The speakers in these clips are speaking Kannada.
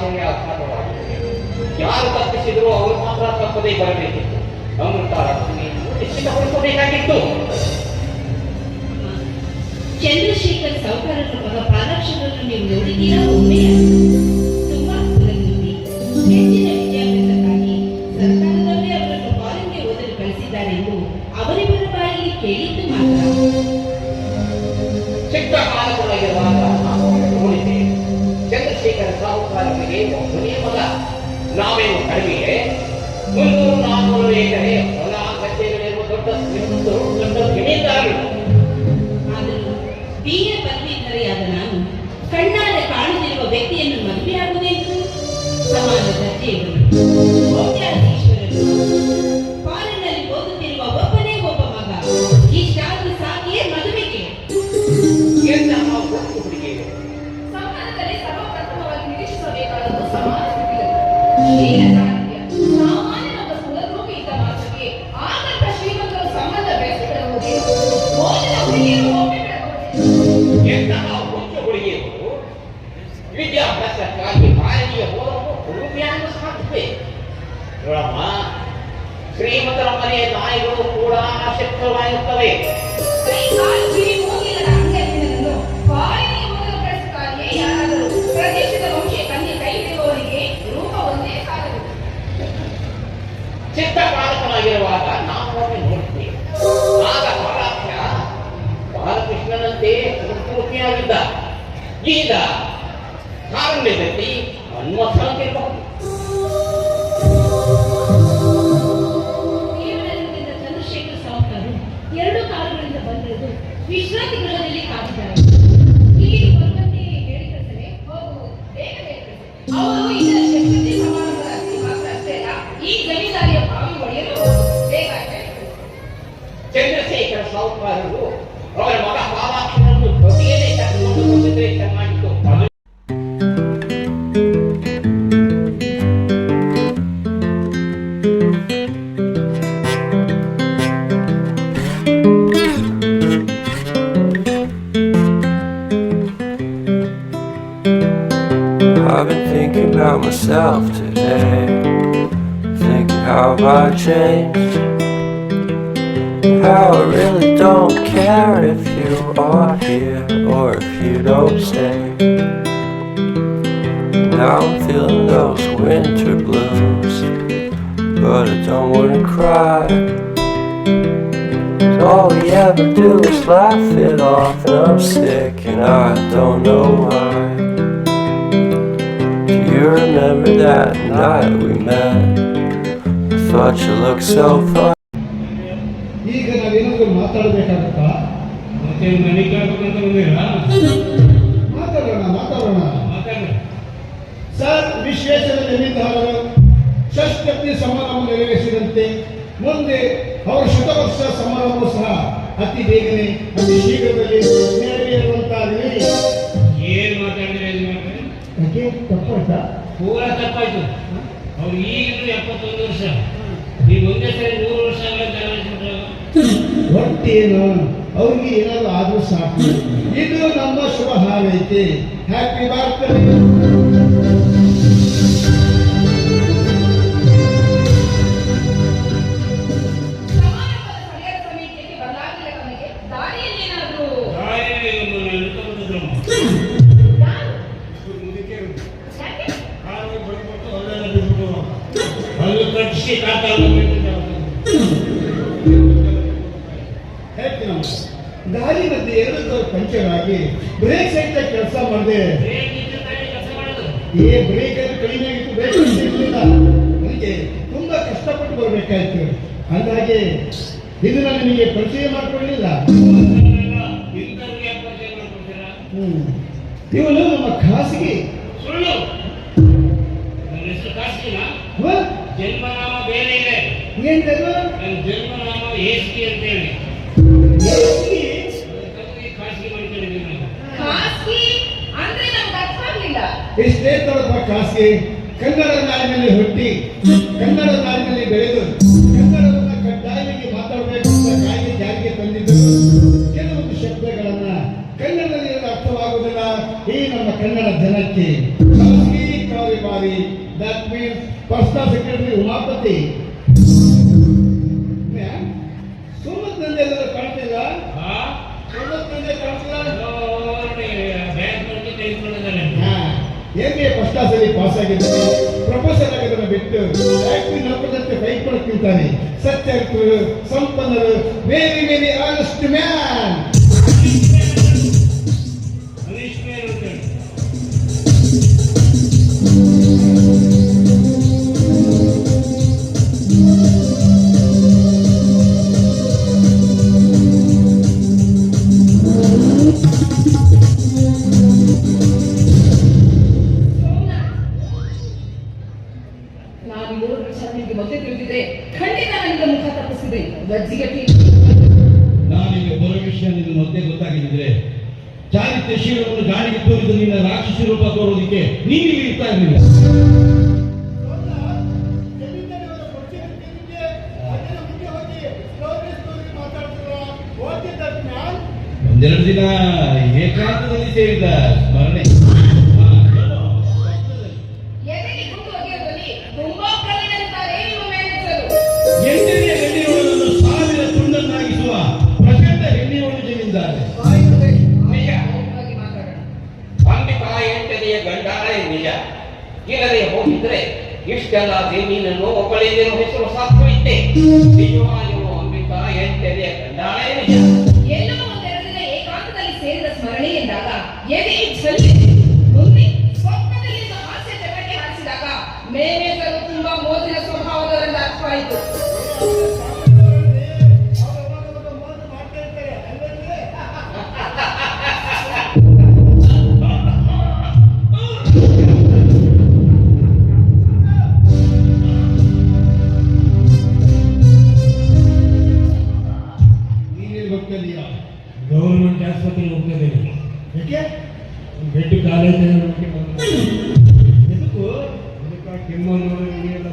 ಆಶ್ಚರ್ಯ ಅಘಾತವಾಗಿದೆ. ಯಾರು ತಪ್ಪಿಸಿದ್ರು ಅವರು ಮಾತ್ರ ತಪ್ಪದೇ ಬರಬೇಕಿತ್ತು. ಅಮೃತ ನಿಶ್ಚಿತಗೊಳಿಸಬೇಕಾಗಿತ್ತು. ಚಂದ್ರಶೇಖರ್ ಸಾಹುಕಾರರ ಮಗ ಪಾಲಾಕ್ಷರನ್ನು ನೀವು ನೋಡಿದ್ದೀರಾ? ಒಮ್ಮೆ ತುಂಬಾ ಸುಲಭವಾಗಿ ಹೆಚ್ಚಿನ ವಿದ್ಯಾಭ್ಯಾಸಕ್ಕಾಗಿ ಸರ್ಕಾರದವರೇ ಅವರನ್ನು ಫಾರಿನ್ಗೆ ಓದಲು ಕಳಿಸಿದ್ದಾರೆ ಎಂದು ಅವರಿಬ್ಬರ ಬಾಯಲ್ಲಿ ಕೇಳಿದ್ದು ಮಾತ್ರ. ಚಿಕ್ಕ ಕಾಲದೊಳಗಿರುವಾಗ ನಾವು ನೋಡಿದ್ದೇವೆ. ಚಂದ್ರಶೇಖರ ಸಾಹುಕಾರರಿಗೆ ಒಬ್ಬನೇ ಮಗ. ನಾವೇನು ಕಡಿಮೆಯೇ? 300-400 ಎಕರೆ ಹೊಲ ಗದ್ದೆಗಳಿರುವ ದೊಡ್ಡ ಜಮೀನ್ದಾರರು. ಆದರೂ BA ಪದವೀಧರೆಯಾದ ನಾನು ಕಣ್ಣಾರೆ ಕಾಣದಿರುವ ವ್ಯಕ್ತಿಯನ್ನು ಮದುವೆಯಾಗುವುದೆಂದು ಸಮಾನ ದರ್ಜೆಯವರು ಕೋಟ್ಯಾಧೀಶ್ವರರು ಫಾರಿನ್ನಲ್ಲಿ ಓದುತ್ತಿರುವ ಒಬ್ಬನೇ ಒಬ್ಬ ಮಗ. ಇಷ್ಟಾದರೂ ಸಾಕಿಯೇ ಮದುವೆಗೆ ಸಮಾಜದಲ್ಲಿ ಸರ್ವಪ್ರಥಮವಾಗಿ ನಿರೀಕ್ಷಿಸಬೇಕಾದದ್ದು ಸಮಾನ ಸ್ಥಿತಿಗತಿ. ಸಾಮಾನ್ಯನೊಬ್ಬ ಸುಲಭರೂಪಿ ಇದ್ದ ಮಾತ್ರಕ್ಕೆ ಆಗಂತ ಶ್ರೀಮಂತರು ಸಂಬಂಧ ಬೆಳೆಸಿಕೊಳ್ಳುವುದೇ ಓದಿನ ಹುಡುಗಿಯರು ಒಮ್ಮೆ ಹುಡುಗಿಯರು ವಿದ್ಯಾಭ್ಯಾಸಕ್ಕಾಗಿ ಭಾರತೀಯ ಓದಲು ಹುಡುಗಿಯನ್ನು ಸಾಧ್ಯವೇ? ನೋಡಮ್ಮ, ಶ್ರೀಮಂತರ ಮನೆಯ ನಾಯಿಗಳು ಕೂಡ ಅಶಕ್ತವಾಗಿರುತ್ತವೆ. ಚಿತ್ತ ಪಾಲಕನಾಗಿರುವಾಗ ನಾವು ನೋಡ್ತೇವೆ. ಆಗ ಪಾಲಾಕ್ಷ ಬಾಲಕೃಷ್ಣನಂತೆ ಸಂಸ್ಕೃತಿಯಾಗಿದ್ದ. ಈಗ ಕಾರುಣ್ಯದಲ್ಲಿ ಅನ್ವಸಂತಿರಬಹುದು. ಚಂದ್ರಶೇಖರ್ ಸಾಹುಕಾರರು 2 ಕಾರುಗಳಿಂದ ಬಂದಿರುವುದು ವಿಶ್ರಾಂತಿ ಗೃಹದಲ್ಲಿ ಕಾದಿದ್ದಾರೆ. ಇಲ್ಲಿಗೆ ಬಂದಂತೆ ಹೇಳಿದರೆ ಹೋಗು, ಬೇಗ ಅವರು ಇದರ ಶಕ್ತಿ ಸಮಾನದ ಅರ್ಥ ಮಾತ್ರ ಅಷ್ಟೇ ಅಲ್ಲ, ಈ ಜಮೀದಾರಿಯ ಬಾವಿ ಒಡೆಯಲು ಬೇಗ. ಚಂದ್ರಶೇಖರ ಸಾಹುಕಾರರು ಅವರ ಮಗ ಪಾಲಾಕ್ಷರನ್ನು ಜೊತೆಯಲ್ಲೇ ಕರೆದುಕೊಂಡು ಬಂದಿದ್ರೆ ಚೆನ್ನಾಗಿತ್ತು. I've been thinking about myself today, thinking how I changed, how I really don't care if you are here or if you don't stay. Now I'm feeling those winter blues, but I don't wanna cry. All we ever do is laugh it off, and I'm sick and I don't know why. You remember that night we met? I thought you looked so fine. ಈಗ ನಾವೇನಾದ್ರೂ ಮಾತಾಡಬೇಕಾಗುತ್ತಾ? ಮಾತಾಡೋಣ. ಸರ್ ವಿಶ್ವೇಶ್ವರ ಜಮೀನ್ದಾರರು ಷಷ್ಠಿ ಸಮಾರಂಭ ನೆರವೇರಿಸಿದಂತೆ ಮುಂದೆ ಅವರ ಶತವರ್ಷ ಸಮಾರಂಭ ಸಹ ಅತಿ ಬೇಗನೆ ಅತಿ ಶೀಘ್ರದಲ್ಲಿ ನೆರವೇರುವಂತಾಗಲಿ. ಏನ್ ಮಾತಾಡಿದ್ರೆ ತಪ್ಪಾಯ್ತಾ? ಪೂರ ತಪ್ಪಾಯ್ತು. ಅವ್ರು ಈಗಲೂ 71 ವರ್ಷ, ನೀವು ಒಂದೇ ಸರಿ 100 ವರ್ಷ ಒಟ್ಟೇನು ಅವ್ರಿಗೆ ಏನಾದ್ರು ಆದ್ರೂ ಸಾಕು. ಇದು ನಮ್ಮ ಶುಭ ಹಾರೈಕೆ. Happy birthday. ಗಾಡಿ ಮಧ್ಯೆ 2 ಕಾರು ಪಂಚರ್ ಆಗಿ ಬ್ರೇಕ್ ಸಹಿತ ಕೆಲಸ ಮಾಡಿದೆ. ಬ್ರೇಕ್ ಅದು ಕಡಿಮೆ ಆಗಿತ್ತು, ಬ್ರೇಕ್ ಸಿಗಲಿಲ್ಲ. ನನಗೆ ತುಂಬಾ ಕಷ್ಟಪಟ್ಟು ಬರಬೇಕಾಯ್ತು. ಹಾಗಾಗಿ ಇದನ್ನ ನಿಮಗೆ ಪರಿಚಯ ಮಾಡಿಕೊಳ್ಳಲಿಲ್ಲ. ಇವನು ನಮ್ಮ ಖಾಸಗಿ ಸುಳ್ಳು. ನನ್ನ ಹೆಸರು ಖಾಸಗಿನಾ? ಜನ್ಮನಾಮ ಬೇರೆ ಇದೆ. ಏನದು? ನನ್ನ ಜನ್ಮನಾಮ ಏಸ್ಕಿ ಅಂತ ಹೇಳಿ ಖಾಸಗಿ ಮಾಡ್ಕೊಂಡಿದ್ದೀನಿ. ಖಾಸಗಿ ಅಂದ್ರೆ ನಮ್ಗೆ ಅರ್ಥ ಆಗ್ಲಿಲ್ಲ. ಎಷ್ಟೇ ತಡಪ ಖಾಸಗಿ ಕನ್ನಡ ನಾಡಿನಲ್ಲಿ ಹುಟ್ಟಿ ಕನ್ನಡ ನಾಡಿನಲ್ಲಿ ಬೆಳೆದು ಕನ್ನಡವನ್ನು ಕಡ್ಡಾಯವಾಗಿ ಮಾತಾಡಬೇಕು ಅಂತ ಕಾಯ್ದೆ ಜಾರಿಗೆ ತಂದಿದ್ದರು. ಕೆಲವೊಂದು ಶಬ್ದಗಳನ್ನ ಕನ್ನಡದಲ್ಲಿ ಅರ್ಥವಾಗುವುದಿಲ್ಲ ಈ ನಮ್ಮ ಕನ್ನಡ ಜನಕ್ಕೆ. ಖಾಸಗಿ college Bari. That means Personal Secretary Umapati. ಸುಮತ್ ನಂದೆ ಎಲ್ಲ ಕಾಣ್ತಿಲ್ಲ. ಸುಮತ್ ನಂದೆ ಕಾಣ್ತಿಲ್ಲ. MBA ಫಸ್ಟ್ ಕ್ಲಾಸ್ ಅಲ್ಲಿ ಪಾಸ್ ಆಗಿದ್ದಾನೆ. ಪ್ರೊಫೆಸರ್ ಆಗಿದ್ದನ್ನು ಬಿಟ್ಟು ಫ್ಯಾಕ್ಟರಿ ನೌಕರರಂತೆ ಫೈಟ್ ಮಾಡಕ್ ನಿಂತಾನೆ. ಸತ್ಯವಂತರು, ಸಂಪನ್ನರು, ವೆರಿ ವೆರಿ ಆನೆಸ್ಟ್ ಮ್ಯಾನ್. ನಾನು 3 ವರ್ಷ ನಿಮಗೆ ಮೊದಲೇ ತಿಳಿದಿದ್ರೆ ಖಂಡಿತ ನನಗೆ ಮುಖ ತಪ್ಪಿಸಿದೆ. ಲಜ್ಜಿಗಟ್ಟಿ ನಾನಿಗೆ ಬರೋ ವಿಷಯ ನಿನ್ನ ಮೊದಲೇ ಗೊತ್ತಾಗಿದ್ರೆ ಚಾರಿತ್ರ್ಯ ಶೀಲವನ್ನು ಗಾಳಿಗೆ ತೋರಿದ ನಿನ್ನ ರಾಕ್ಷಸಿ ರೂಪ ತೋರೋದಕ್ಕೆ ನೀನು ಇರ್ತಾ ಇರಲಿಲ್ಲ. ಒಂದೆರಡು ದಿನ ಏಕಾಂತದಲ್ಲಿ ಸೇರಿದ ಸ್ಮರಣೆ. ಎದೆಗೆ ಗುಂಡು ಒಗೆಯೋದ್ರಲ್ಲಿ ತುಂಬಾ ಪ್ರವೀಣರಿದ್ದಾರೆ ನಿಮ್ಮ ಮ್ಯಾನೇಜರು. ಎಂಟನೆಯ ಹೆಣ್ಣಿನವಳನ್ನು 1000 ತುಂಡನ್ನಾಗಿಸುವ ಪ್ರಚಂಡ ಹೆಣ್ಣಿನವಳು ಜಮೀನ್ದಾರೆ. ಅಂಬಿಕಾ 8ನೇ ಗಂಡಾಳೆ ನಿಜ. ಇಲ್ಲದೆ ಹೋಗಿದ್ರೆ ಇಷ್ಟೆಲ್ಲ ಜಮೀನನ್ನು ಒಬ್ಬಳೇ ನಿರ್ವಹಿಸಲು ಸಾಧ್ಯವಿತ್ತೆ. ನಿಜವಾಗಿಯೂ ಅಂಬಿಕಾ 8ನೇ ಗಂಡಾಳೆ ನಿಜ. ಎಲ್ಲೋ ಒಂದೆರಡು ದಿನ ಏಕಾಂತದಲ್ಲಿ ಸೇರಿದ ಸ್ಮರಣೆ ಎಂದಾಗ ಎದೆ ಝಲ್ಲಿದೆ. ಮುಂದೆ ಸ್ವಪ್ನದಲ್ಲಿ ಹಾಸ್ಯ ಚಟಕ್ಕೆ ಹಾರಿಸಿದಾಗ ಮೇನೇಜರು ತುಂಬಾ ಮೋಜಿನ ಸ್ವಭಾವದವರೆಂದು ಅರ್ಥವಾಯಿತು. ಗೌರ್ಮೆಂಟ್ ಆಸ್ಪತ್ರೆಗೆ ಹೋಗ್ತಿದ್ದೇನೆ. ಯಾಕೆ ಬೆಡ್ ಕಾಲೇಜ್ ಎದಕ್ಕೂ ಕೆಮ್ಮಣ್ಣವರು ಎಲ್ಲ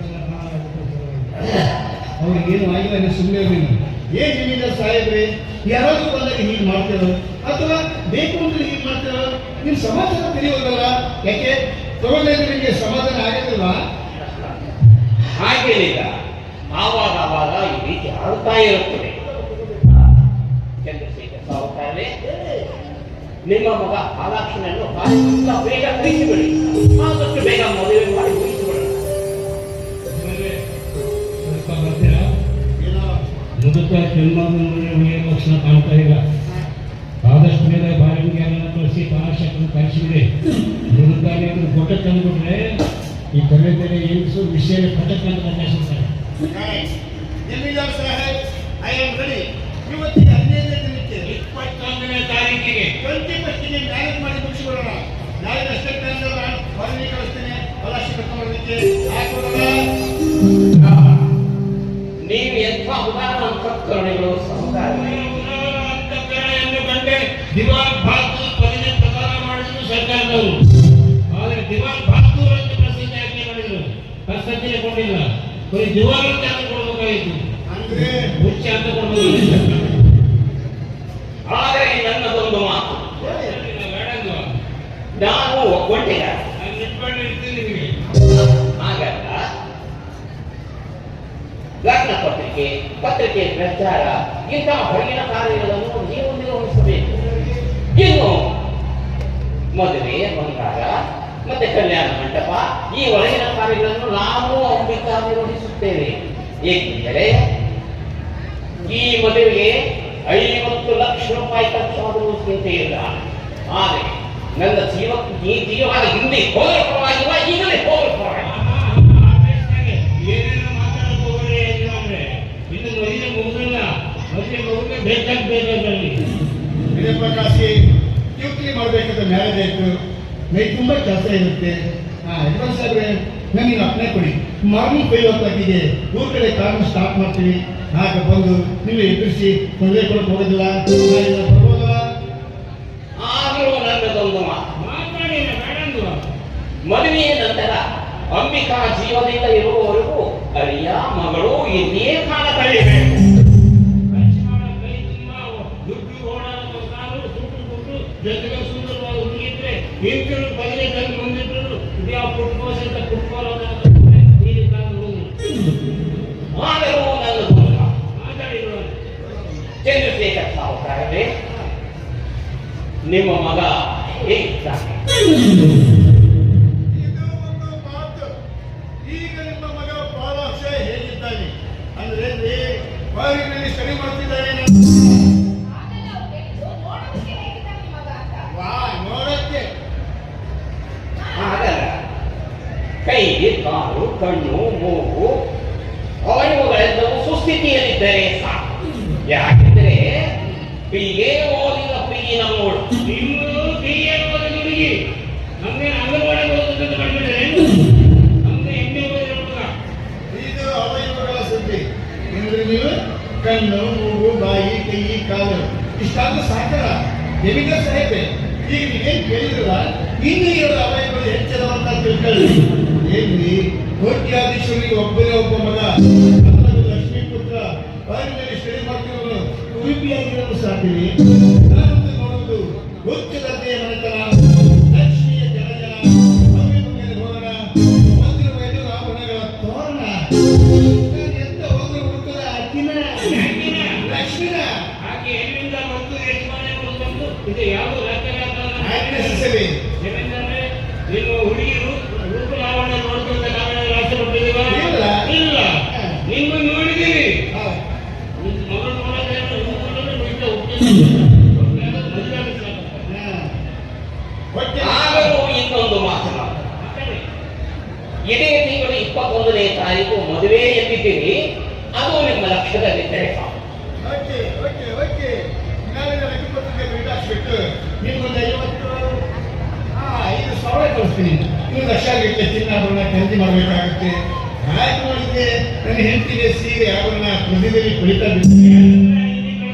ಅವ್ರಿಗೇನು ಆಗಿಲ್ಲ, ಸುಮ್ಮನೆ ಏನ್ ಜಮೀನ್ದಾರ್ ಸಾಹೇಬ್ರೆ ಯಾರಾದ್ರೂ ಬಂದಾಗ ಹೀಗೆ ಮಾಡ್ತಿರೋ ಅಥವಾ ಬೇಕು ಅಂದ್ರೆ ಹೀಗೆ ಮಾಡ್ತಿರೋ ನಿಮ್ ಸಮಾಚಾರ ತಿಳಿಯೋದಲ್ಲ. ಯಾಕೆ ತಗೊಂಡ್ರೆ ನಿಮಗೆ ಸಮಾಧಾನ ಆಗದಿಲ್ವಾ? ಹಾಗೇನಿಲ್ಲ, ಆವಾಗ ಈ ರೀತಿ ಆಡ್ತಾ ಇರುತ್ತದೆ. ಚಂದ್ರಶೇಖರ್ ಸಾಹುಕಾರರೇ, ನಿಮ್ಮ ಮಗ ಆಲಾಕ್ಷನನ್ನು ಆದಷ್ಟು ಬೇಗ ಕಳಿಸಿಬಿಡಿ. ಆದಷ್ಟು ಬೇಗ ಮದುವೆ ಮಾಡಿ ಮುಗಿಸಿಬಿಡಿ. ಸ್ವಲ್ಪ ಬರ್ತೀರಾ? ಮುದುಕ ಕೆಮ್ಮಣ್ಣವರಿಗೆ ಲಕ್ಷಣ ಕಾಣ್ತಾ ಇಲ್ಲ. ಆದಷ್ಟು ಬೇಗ ಬಾರಿಗೆ ಕಳಿಸಿ ಪಾಶಕನ್ನು ಕಳಿಸಿದ್ರೆ ಮುದುಕಾಗಿ ಗೊಟ್ಟ ತಂದುಬಿಟ್ರೆ ಈ ಬೇರೆ ಬೇರೆ ಹೆಂಗಸು ವಿಷಯ ಪಟಕ್ಕಂತ ಬದಲಾಯಿಸ್ತಾರೆ. ಜಮೀನ್ದಾರ್ ಸಾಹೇಬ್, ಐ ಆಮ್ ರೆಡಿ. ಇವತ್ತಿಗೆ 15ನೇ ದಿನಕ್ಕೆ 21ನೇ ತಾರೀಕಿಗೆ 21ಗೆ ಮ್ಯಾನೇಜ್ ಮಾಡಿ ಮುಗಿಸಿಬಿಡೋಣ. ನಾಳೆ ಅಷ್ಟೇ ನಾನು ಹೊರಗೆ ಕಳಿಸ್ತೇನೆ. ಅವಕಾಶ ಕರ್ಕೊಂಡ್ಬರೋದಕ್ಕೆ ನೀವು ಎಂಥ ಉದಾಹರಣ ಅಂತಃಕರಣೆಗಳು ಅಂತಃಕರಣೆಯನ್ನು ಕಂಡೆ ದಿವಾನ್ ಬಹದ್ದೂರ್ ಪದವಿ ಪ್ರದಾನ ಮಾಡಿದ್ರು ಸರ್ಕಾರದವರು. ಆದರೆ ದಿವಾನ್ ಬಹದ್ದೂರ್ ಅಂತ ಪ್ರಸಿದ್ಧ ಆಯ್ಕೆ ಮಾಡಿದ್ರು. ಪ್ರಸಿದ್ಧಿನೇ ಕೊಟ್ಟಿಲ್ಲ. ಬರೀ ದಿವಾನ್ ಅಂತ ಕೊಡಬೇಕಾಗಿತ್ತು. ಅಂದ್ರೆ ಮುಚ್ಚ ಅಂತ ಕೊಡಬೇಕಾಗಿತ್ತು. ಆದರೆ ನನ್ನದೊಂದು ಮಾತು, ನಾನು ಒಗ್ಗೊಂಡಿಲ್ಲ. ನಾನು ನಿಂತ್ಕೊಂಡು ಇರ್ತೀನಿ ನಿಮಗೆ. ಹಾಗಲ್ಲ, ಲಗ್ನ ಪತ್ರಿಕೆ ಪ್ರಚಾರ ಇಂತಹ ಹೊರಗಿನ ಕಾರ್ಯಗಳನ್ನು ನೀವು ನಿರ್ವಹಿಸಬೇಕು. ಇನ್ನು ಮದುವೆ, ಬಂಗಾರ ಮತ್ತೆ ಕಲ್ಯಾಣ ಮಂಟಪ, ಈ ಒಳಗಿನ ಕಾರ್ಯಗಳನ್ನು ನಾವು ಅಂಬಿಕಾ ನಿರ್ವಹಿಸುತ್ತೇವೆ. ಏಕೆಂದರೆ ಈ ಮದುವೆಗೆ 50 ಲಕ್ಷ ರೂಪಾಯಿ ಖರ್ಚಾದರೂ ಚಿಂತೆ ಇಲ್ಲ. ಆದರೆ ನನ್ನ ಜೀವನ ಹಿಂದೆ ಹೋಗಲು ಪರವಾಗಿಲ್ಲ, ಈಗಲೇ ಹೋಗಲು ಪರವಾಗಿಲ್ಲ. ಏನೇನೋ ಮಾತಾಡೋಕೆ ಹೋಗಲೇ ಇಲ್ಲ ಅಂದ್ರೆ ಇನ್ನು ಮದುವೆ ಮುಗಿದಿಲ್ಲ. ಮದುವೆ ಮುಗಿದ್ರೆ ಬೇಕಾಗದಲ್ಲಿ ಇದೇ ಪ್ರಕಾಶಿ ಕ್ಯೂಕ್ಲಿ ಮಾಡಬೇಕಾದ ಮ್ಯಾರೇಜ್ ಆಯ್ತು. ಮೈ ತುಂಬ ಕೆಲಸ ಇರುತ್ತೆ. ಯಜಮಾನ್ ಸಾಹೇಬ್ರೆ, ನನಗೆ ಅಪ್ನೆ ಕೊಡಿ. ಮಾರ್ನಿಂಗ್ 5 o'clock ಊರ್ ಕಡೆ ಕಾರನ್ನು ಸ್ಟಾರ್ಟ್ ಮಾಡ್ತೀವಿ. ಆಗ ಬಂದು ನೀವು ಎದುರಿಸಿ ತೊಂದರೆ ಕೊಡಕ್ಕೆ ಹೋಗೋದಿಲ್ಲ. ಬರ್ಬೋದಲ್ಲ? ಆದರೂ ನನ್ನದೊಂದು ಮಾತಾಡಿಲ್ಲ ಮೇಡಂದು. ಮದುವೆಯ ನಂತರ ಅಂಬಿಕಾ ಜೀವದಿಂದ ಇರುವವರೆಗೂ ಅಳಿಯ ಮಗಳು ಇಲ್ಲಿಯೇ ಕಾಲ ಕಳೆಯಬೇಕು. ಖರ್ಚು ಮಾಡೋ ಕೈ ತುಂಬ ದುಡ್ಡು ಓಡಾಡೋ ಕಾಲು ಸುಟ್ಟು ಕೊಟ್ಟು ಜೊತೆಗೆ ಸುಂದರವಾದ ಹುಡುಗಿದ್ರೆ ಹಿಂತಿರು ಬದಲೇ ತಂದು ಬಂದಿದ್ರು. ಇದು ಯಾವ ಪುಟ್ಟ ನಿಮ್ಮ ಮಗ ಹೇಗಿದ್ದಾನೆ? ಇದು ಒಂದು ಮಾತು. ಈಗ ನಿಮ್ಮ ಮಗ ಪಾಲಾಕ್ಷ ಹೇಗಿದ್ದಾನೆ ಅಂದ್ರೆ ಬಾರಿನಲ್ಲಿ ಸ್ಟಡಿ ಮಾಡ್ತಿದ್ದಾನೆ. ಅದೆಲ್ಲ ಬಿಟ್ಟು ನೋಡೋದಕ್ಕೆ ಹೇಗಿದ್ದಾನೆ ನಿಮ್ಮ ಮಗ ಅಂತ. ವಾ ನೋಡಕ್ಕೆ ಹಾಗಲ್ಲ, ಕೈ, ಕಾಲು, ಕಣ್ಣು, ಮೂಗು ಅವಯವಗಳೆಲ್ಲವೂ ಸುಸ್ಥಿತಿಯಲ್ಲಿದ್ದರೆ ಸಾಕು. ಯಾಕೆಂದರೆ ಬಿಗೆ ಓದಿದ ಪ್ರಿಯಿನ ನೋಡು. ನೀವು ಬಿಎ ಓದಿದ ಹುಡುಗಿ ನಮಗೆ ಅಂಗನವಾಡಿ ಓದೋದಕ್ಕೆ ಮಾಡಿಬಿಟ್ರೆ ನಮ್ಗೆ ಎಮ್ಮೆ ಓದಿರೋ ಹುಡುಗ. ಇದು ಅವಯವಗಳ ಸುದ್ದಿ. ಅಂದ್ರೆ ನೀವು ಕಣ್ಣು, ಮೂಗು, ಬಾಯಿ, ಕೈ, ಕಾಲು ಇಷ್ಟಾದ್ರೂ ಸಾಕಲ್ಲ. ನಿಮಗೆ ಸಾಹಿತ್ಯ ಈಗ ನೀವೇನು ಕೇಳಿದ್ರಲ್ಲ, ಇನ್ನು ಎರಡು ಅವಯವಗಳು ಹೆಚ್ಚದವಂತ ತಿಳ್ಕೊಳ್ಳಿ. ಏನ್ರಿ, ಕೋಟ್ಯಾಧೀಶ್ವರಿಗೆ ಒಬ್ಬನೇ ಒಬ್ಬ ಮಗ, ಅದರಲ್ಲೂ ಲಕ್ಷ್ಮೀ ಪುತ್ರ, ಬಾರಿನಲ್ಲಿ ಸ್ಟಡಿ ಮಾಡ್ತಿರೋನು, ಉಡುಪಿಯಾಗಿರೋನು ಸಾಕಿರಿ. ನಾನಂತೂ ನೋಡುವುದು ಉಚ್ಚ ದರ್ಜೆಯ ಮನೆತನ, ಲಕ್ಷ್ಮಿಯ ಜನಜನ, ಅಭಿಮುಖದ ಭವನ, ಮಂದಿರ ವೈದ್ಯರ ಆಭರಣಗಳ ತೋರಣ. ನಾನು ಎಂತ ಹೋದ್ರು ಹುಡುಕದ ಅಕ್ಕಿನ ಲಕ್ಷ್ಮಿನ ಆಕೆ ಎಲ್ಲಿಂದ ಬಂದು ಎಷ್ಟು ಮನೆ ಬಂದು ಇದು ಯಾವ ಆಜ್ಞಾಪಿಸಲಿ. ಏನೆಂದರೆ ನಿಮ್ಮ ಹುಡುಗಿರು ರೂಪ ಲಾವಣ್ಯ ನೋಡ್ಕೊಂಡ ನಾವೇನ ರಾಶಿ ಕೊಟ್ಟಿದ್ದೀವ? ಇಲ್ಲ. ಇಲ್ಲ. ನಿಮ್ಮ ನೋಡಿದ್ದೀವಿ. ಹಾ. ನಿಮ್ಮ ಮಗಳು ನೋಡೋದೇನು ನಿಮ್ಮ ನೋಡೋದು ಬಿಟ್ಟು ಹೋಗ್ತಿದ್ದೀವಿ. ಮದುವೆ ಆಗಿಸ್ಲಾಕ. ಹೊಟ್ಟೆ ಆಗಲೂ ಇನ್ನೊಂದು ಮಾತನಾಡ. ಇದೇ ತಿಂಗಳು 21ನೇ ತಾರೀಕು ಮದುವೆ ಎಂದಿದ್ದೀರಿ. ಅದು ನಿಮ್ಮ ಲಕ್ಷ್ಯದಲ್ಲಿದ್ದರೆ ಸಾಕು. Okay okay okay. ನಾಳೆ ಲೆಕ್ಕಪತ್ರಕ್ಕೆ ಬಿಟ್ಟು ಹಾಕ್ಬಿಟ್ಟು ನಿಮ್ಗೊಂದು 5,000 ಕಳಿಸ್ತೀನಿ. ನೀವು ಲಕ್ಷ ಚಿನ್ನಾಭರಣ ಖರೀದಿ ಮಾಡಬೇಕಾಗುತ್ತೆ. ಆಯ್ತು ನೋಡಿದ್ದೆ, ನನ್ನ ಹೆಂಡತಿಗೆ ಸೀರೆ ಆಭರಣ ಪ್ರತಿದಲ್ಲಿ ಕುಳಿತಾ ಬಿಡ್ತೀನಿ.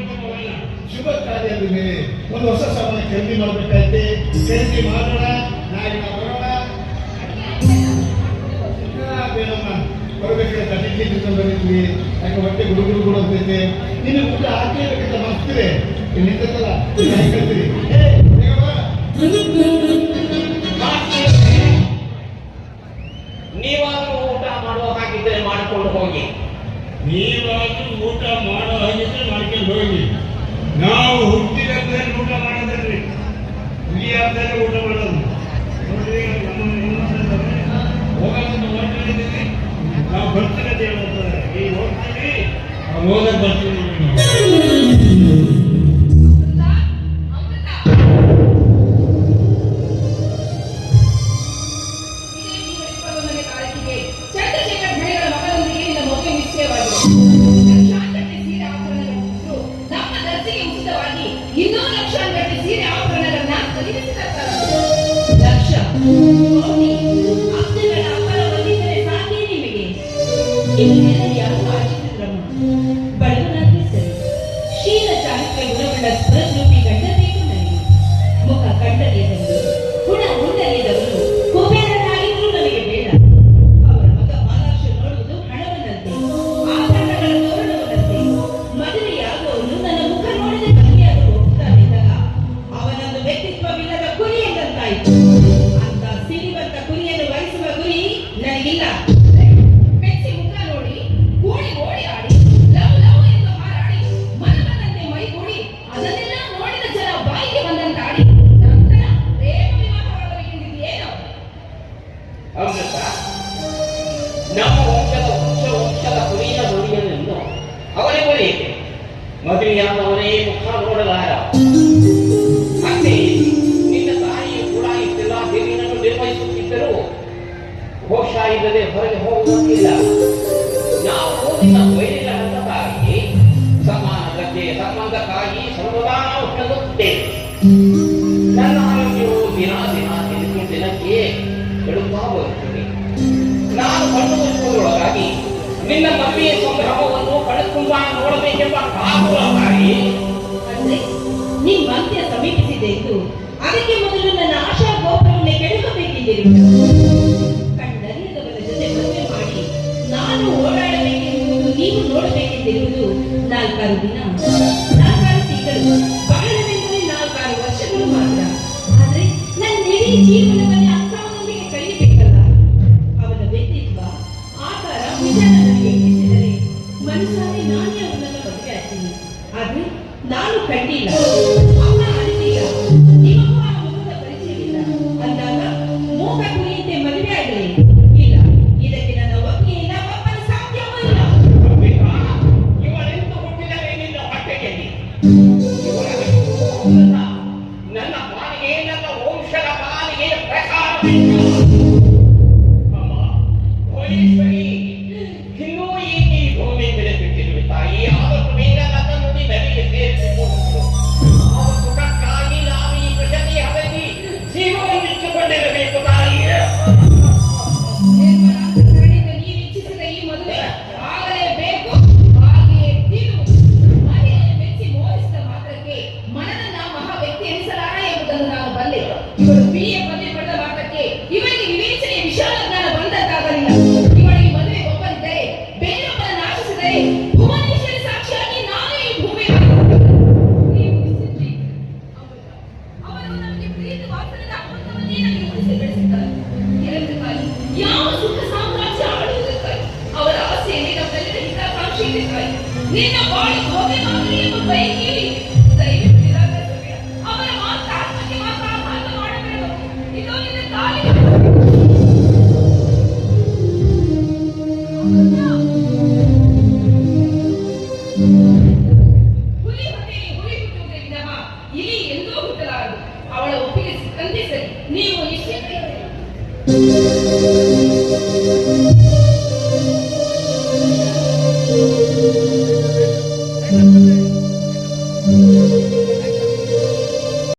ಶುಭ ಕಾರ್ಯ ಅಂದ ಮೇಲೆ ಒಂದು ಹೊಸ ಸಾಮಾನು ಖರೀದಿ ಮಾಡಬೇಕಾಯ್ತೆ. ಖರೀದಿ ಮಾಡೋಣ, ನಾಳೆ ನಾವು ಬರೋಣ. ಬೇಡಮ್ಮ, ಬರಬೇಕಾದ್ರೆ ತಟ್ಟಿಗೆ ತಿಂದು ಬಂದಿದ್ವಿ. ಯಾಕೆ ಹೊಟ್ಟೆ ಗುಡುಗುಡು ಗುಡು ಅಂತೈತೆ. ನಿನ್ನ ಊಟ ಹಾಕಲೇಬೇಕಂತ ಮಾಡ್ತೀರಿ. ನಿಂತಲ್ಲ ಕಳ್ತೀರಿ. ನೀವಾದ್ರೂ ಊಟ ಮಾಡುವ ಹಾಗಿದ್ದರೆ ಮಾಡಿಕೊಂಡು ಹೋಗಿ. ನೀವಾದ್ರೂ ಊಟ ಮಾಡೋ ಹಾಗಿದ್ರೆ ಮಾಡ್ಕೊಂಡು ಹೋಗಿ. ನಾವು ಹುಟ್ಟಿದಲ್ಲಿ ಊಟ ಮಾಡೋದ್ರಿ, ಹುಲಿಯಾದಲ್ಲಿ ಊಟ ಮಾಡೋದು. ನೋಡ್ರಿ, ಹೋಗೋದನ್ನು ಹೊರಟಿದ್ದೀವಿ. ನಾವು ಬರ್ತೀವಿ ಅಂತ ಹೇಳ್ತಾರೆ. ಈಗ ಹೋಗ್ತೀವಿ, ಹೋಗಕ್ಕೆ ಬರ್ತೀವಿ. ಅಮೃತ, ಇದೇ ತಿಂಗಳ 21ನೇ ತಾರೀಕಿಗೆ ಚಂದ್ರಶೇಖರ್ ಧಣಿಗಳ ಮಗನೊಂದಿಗೆ ನಿನ್ನ ಮದುವೆ ನಿಶ್ಚಯವಾಗಿದೆ. ಲಕ್ಷಾಂಗಟ್ಟಲೆ ಸೀರೆ ಆಭರಣಗಳು ಕೊಟ್ಟು ನಮ್ಮ ದರ್ಜೆಗೆ ಉಚಿತವಾಗಿ ಇನ್ನೂ ಲಕ್ಷಾಂಗಟ್ಟಲೆ ಸೀರೆ ಆಭರಣಗಳನ್ನ ಖರೀದಿಸಿ ತರ್ತಾರೆ. ಲಕ್ಷ, ಕೋಟಿ, ಅಬ್ದಗಳ ಅಪ್ಪರ ಬಂದಿದ್ದರೆ ಸಾಕೇ ನಿಮಗೆ. ಇದನ್ನೆಲ್ಲ ಯಾರು ಆಶಿಸಿದ್ರಮ್ಮ? ಬಡವನಾದ್ರೆ ಸರಿ, ಶೀಲ ಚಾಣಕ್ಯ ಗುಣವುಳ್ಳ ಸ್ಫುರದ್ರೂಪಿ ಗಂಡ ಬೇಕು ನನಗೆ. ಮುಖ ಕಂಡರಿಯದವರು, ಗುಣ ಮುಂಡರಿಯದವರು, ಕುಬೇರನಾಗಿದ್ರೂ ನನಗೆ ಬೇಡ. ಅವರ ಮಗ ಪಾಲಾಕ್ಷ ನೋಡುವುದು ಹಣವನ್ನಂತೆ, ಆಭರಣಗಳ ತೋರಣವನ್ನಂತೆ. ಮದುವೆಯಾಗುವವನು ನನ್ನ ಮುಖ ನೋಡದೆ ಮದುವೆಯಾಗಲು ಹೋಗ್ತಾನಿದ್ದಾಗ ಅವನೊಂದು ವ್ಯಕ್ತಿತ್ವವಿಲ್ಲದ ಕುರಿ ಎಂದಂತಾಯಿತು. ಅಂತ ಸಿರಿವಂತ ಕುರಿಯನ್ನು ವಹಿಸುವ ಗುರಿ ನನಗಿಲ್ಲ. ಮೆಚ್ಚಿ ಮುಖ ನೋಡಿ ಕೂಡಿ ಓಡಿ ಆಡಿ ಲವ್ ಲವ್ ಎಂದು ಹಾರಾಡಿ ಮನವನ್ನಂತೆ ಮೈಗೂಡಿ ಅದನ್ನೆಲ್ಲ ನೋಡಿದ ಜನ ಬಾಯಿಗೆ ಬಂದಂತಾಡಿ ನಂತರ ಪ್ರೇಮ ವಿವಾಹವಾಗಬೇಕೆಂದಿದೆಯೇನೋ? ಅಮೃತ, ನಮ್ಮ ವಂಶದ ಕುರಿಯ ನುಡಿಯನ್ನು ಅವನಿಗೂ ಏಕೆ? ಮದುವೆಯಾದವನೇ ಮುಖ ನೋಡಲಾರ. ಅಂತೆ ನಿನ್ನ ತಾಯಿಯು ಕೂಡ ಇಷ್ಟೆಲ್ಲ ದೇವಿನನ್ನು ನಿರ್ವಹಿಸುತ್ತಿದ್ದರೂ ಘೋಷ ಇಲ್ಲದೆ ಹೊರಗೆ ಹೋಗುವುದಿಲ್ಲ. ನಾವು ನಿನ್ನ ವೈರಿಗಳ ತಾಯಿ, ಸಮಾನ ಗದ್ದೆ ಸಂಬಂಧಕ್ಕಾಗಿ ಸರ್ವದಾ ನಾವು ಹೇಳುತ್ತೇವೆ. ನನ್ನ ಆರೋಗ್ಯವು ದಿನ ದಿನಕ್ಕೆ ಕೆಡುತ್ತಾ ಬರುತ್ತದೆ. ನಾನು ಕಣ್ಣು ಮುಚ್ಚುವುದರೊಳಗಾಗಿ ನಿನ್ನ ಮದುವೆಯ ಸಂಭ್ರಮವನ್ನು ಕಳೆದುಕೊಂಡ ನೋಡಬೇಕೆಂಬ ಕಾಗುಳಾಗಿ ಅಂದ್ರೆ ನಿಮ್ಮ ಅಂತ್ಯ ಸಮೀಪಿಸಿದೆ ಎಂದು ಅದಕ್ಕೆ ಮೊದಲು ನನ್ನ ಆಶಾ ಗೋಪುರವನ್ನೇ ಕೆಡಕಬೇಕೆಂದಿರುವುದು. ಕಂಡರಿಯದವರ ಜೊತೆ ಮದುವೆ ಮಾಡಿ ನಾನು ಓಡಾಡಬೇಕೆಂಬುದು, ನೀವು ನೋಡಬೇಕೆಂದಿರುವುದು 4 ದಿನ, 4 ತಿಂಗಳು, ಬಹಳವೆಂದರೆ 4 ವರ್ಷಗಳು ಮಾತ್ರ. ಆದ್ರೆ ನನ್ನ ಇಡೀ ಜೀವನವನ್ನೇ ಅರ್ಥವನ್ನೊಂದಿಗೆ ಕಳೆಯಬೇಕಲ್ಲ. ಅವನ ವ್ಯಕ್ತಿತ್ವ, ಆಕಾರ, ವಿಚಾರ ನನಗೆ ಇಟ್ಟಿಸಿದರೆ ಮನಸ್ಸಾರೆ ನಾನೇ ಅವನನ್ನು ಮದುವೆ ಆಗ್ತೀನಿ. ಆದ್ರೆ ನಾನು ಕಂಡಿಲ್ಲ, ಅಮ್ಮ ಅರಿತಿಲ್ಲ. ಅಮ್ಮ, ಭುವನೇಶ್ವರಿ, ಇನ್ನೂ ಏಕೆ ಈ ಭೂಮಿ ಬೆಲೆ ಬಿಟ್ಟಿರುವೆ ತಾಯಿ? ಆವತ್ತು ಬೇಗ ನನ್ನನ್ನು ನದಿಗೆ ಸೇರಿಸಿಕೊಂಡು ಆ ಸುಖಕ್ಕಾಗಿ ನಾವು ಈ ಕೃಷಿ ಹರಸಿ ಜೀವನವಿಟ್ಟುಕೊಂಡಿರಬೇಕು ತಾಯಿ. ನಿರ್ಮಲಾಂತಕರಣಿಂದ ನೀವು ಇಚ್ಛಿಸಿದ ಈ ಮದುವೆ ಆಗಲೇಬೇಕು. ಹಾಗೆಯೇ ತಿರು ಮನೆಯ ಮೆಚ್ಚಿ ಮೋಹಿಸಿದ ಮಾತ್ರಕ್ಕೆ ಮನದನ್ನ ಮಹಾ ವ್ಯಕ್ತಿ ಎನಿಸಲಾರ ಎಂಬುದನ್ನು ನಾನು ಬಲ್ಲೆ. ಇವಳು BA ಪದವಿ ಪಡೆದ ಮಾತ್ರಕ್ಕೆ ಇವಳಿಗೆ ವಿವೇಚನೆಯ ವಿಶಾಲ ಜ್ಞಾನ ಬಂದಂತಾಗಲಿಲ್ಲ. ಇವಳಿಗೆ ಮದುವೆ ಒಪ್ಪದಿದ್ದರೆ ಬೇರೊಬ್ಬರನ್ನು ಆಶಿಸಿದರೆ ಭುವನೇಶ್ವರಿ ಸಾಕ್ಷಿಯಾಗಿ ನಾನೇ ಈ ಭೂಮಿ ನೀವು ಉಳಿಸಿದ್ರಿ. ಅವರು ನಮಗೆ ಪ್ರೀತಿ ವಾತ್ಸಲ್ಯದ ಅಮೃತವನ್ನೇ ನಮಗೆ ಉಳಿಸಿ ಬೆಳೆಸಿದ್ದಾರೆ. ಇದಕ್ಕಾಗಿ ಯಾವ ಸುಖ ಸಾಮ್ರಾಜ್ಯ ಆಳುವುದಕ್ಕಾಗಿ ಅವರ ಆಸೆಯಲ್ಲಿ ನಮ್ಮೆಲ್ಲರ ಹಿತಾಕಾಂಕ್ಷೆ ಇದಕ್ಕಾಗಿ ನಿನ್ನ ಬಾಳಿ